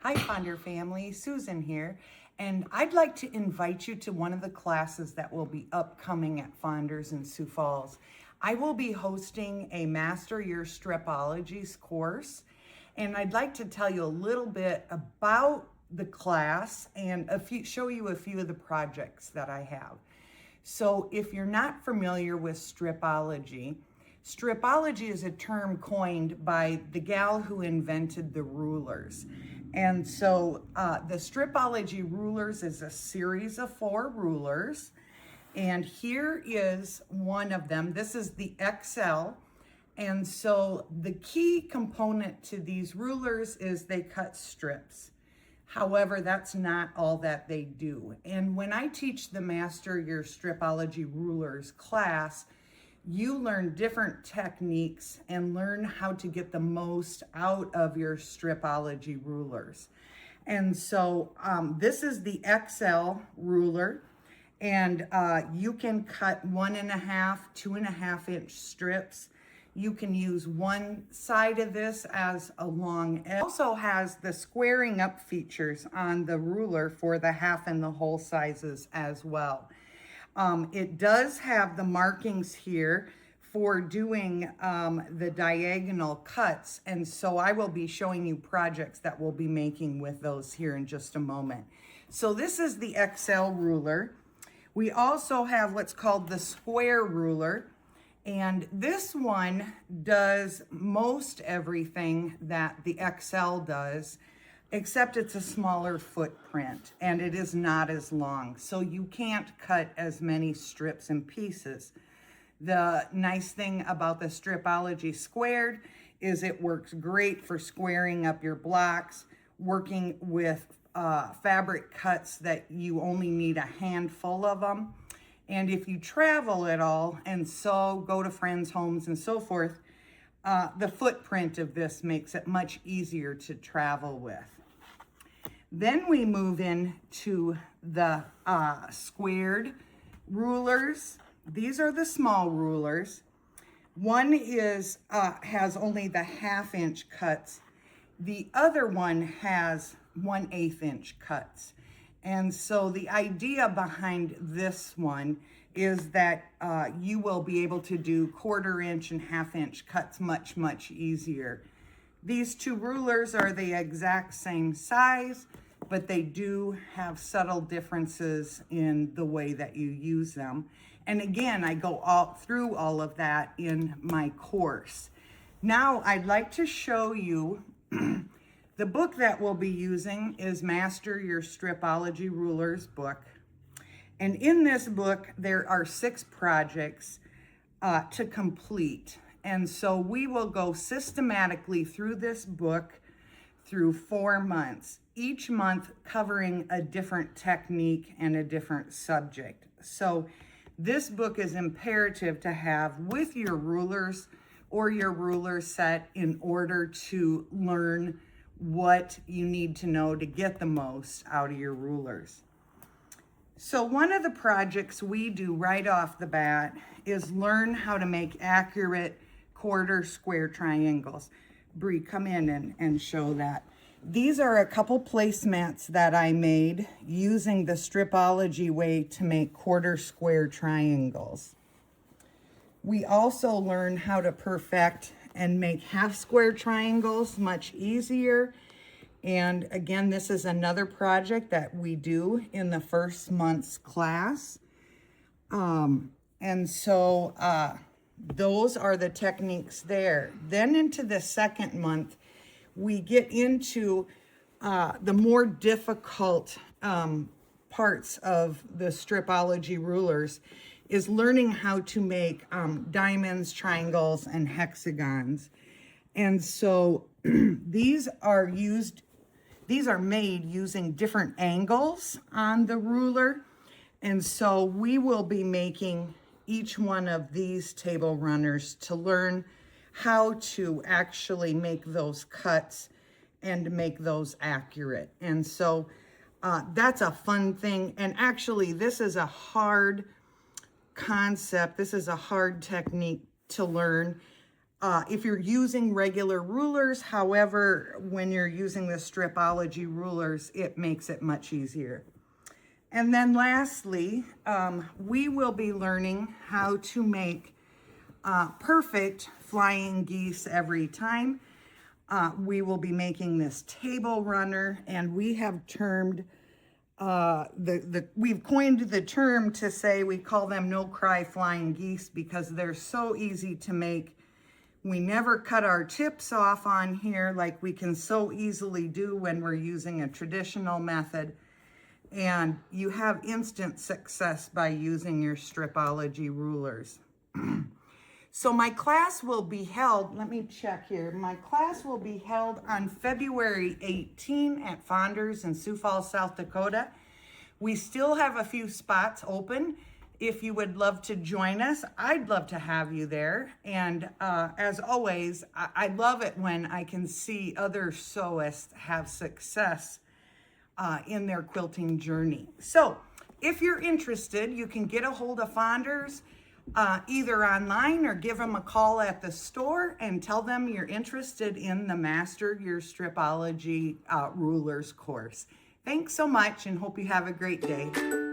Hi Fonder family, Susan here, and I'd like to invite you to one of the classes that will be upcoming at Fonders in Sioux Falls. I will be hosting a Master Your Stripologies course, and I'd like to tell you a little bit about the class and show you a few of the projects that I have. So if you're not familiar with stripology, stripology is a term coined by the gal who invented the rulers. And so the Stripology Rulers is a series of 4 rulers. And here is one of them. This is the XL. And so the key component to these rulers is they cut strips. However, that's not all that they do. And when I teach the Master Your Stripology Rulers class, you learn different techniques and learn how to get the most out of your stripology rulers. And so this is the XL ruler, and you can cut 1.5, 2.5 inch strips. You can use one side of this as a long edge. It also has the squaring up features on the ruler for the half and the whole sizes as well. It does have the markings here for doing the diagonal cuts, and so I will be showing you projects that we'll be making with those here in just a moment. So this is the XL ruler. We also have what's called the square ruler, and this one does most everything that the XL does, except it's a smaller footprint and it is not as long. So you can't cut as many strips and pieces. The nice thing about the Stripology Squared is it works great for squaring up your blocks, working with fabric cuts that you only need a handful of them. And if you travel at all and so go to friends' homes and so forth, the footprint of this makes it much easier to travel with. Then we move into the squared rulers. These are the small rulers. One has only the 1/2 inch cuts. The other one has 1/8 inch cuts. And so the idea behind this one is that you will be able to do 1/4 inch and 1/2 inch cuts much easier. These 2 rulers are the exact same size, but they do have subtle differences in the way that you use them. And again, I go through all of that in my course. Now I'd like to show you the book that we'll be using is Master Your Stripology Rulers book. And in this book, there are 6 projects to complete. And so we will go systematically through this book through 4 months, each month covering a different technique and a different subject. So this book is imperative to have with your rulers or your ruler set in order to learn what you need to know to get the most out of your rulers. So one of the projects we do right off the bat is learn how to make accurate 1/4 square triangles. Bree, come in and show that. These are a couple placemats that I made using the Stripology way to make 1/4 square triangles. We also learn how to perfect and make 1/2 square triangles much easier. And again, this is another project that we do in the first month's class. And so those are the techniques there. Then into the second month, we get into the more difficult parts of the Stripology rulers is learning how to make diamonds, triangles, and hexagons. And so these are made using different angles on the ruler. And so we will be making each one of these table runners to learn how to actually make those cuts and make those accurate. And so that's a fun thing. And actually, this is a hard concept. This is a hard technique to learn. if you're using regular rulers. However, when you're using the Stripology Rulers, it makes it much easier. And then lastly, we will be learning how to make perfect flying geese every time. We will be making this table runner, and we have termed, we've coined the term to say we call them no-cry flying geese because they're so easy to make. We never cut our tips off on here like we can so easily do when we're using a traditional method. And you have instant success by using your Stripology Rulers. So my class will be held, let me check here. My class will be held on February 18 at Fonders in Sioux Falls, South Dakota. We still have a few spots open. If you would love to join us, I'd love to have you there. And as always, I love it when I can see other sewists have success in their quilting journey. So if you're interested, you can get a hold of Fonders either online or give them a call at the store and tell them you're interested in the Master Your Stripology Rulers course. Thanks so much and hope you have a great day.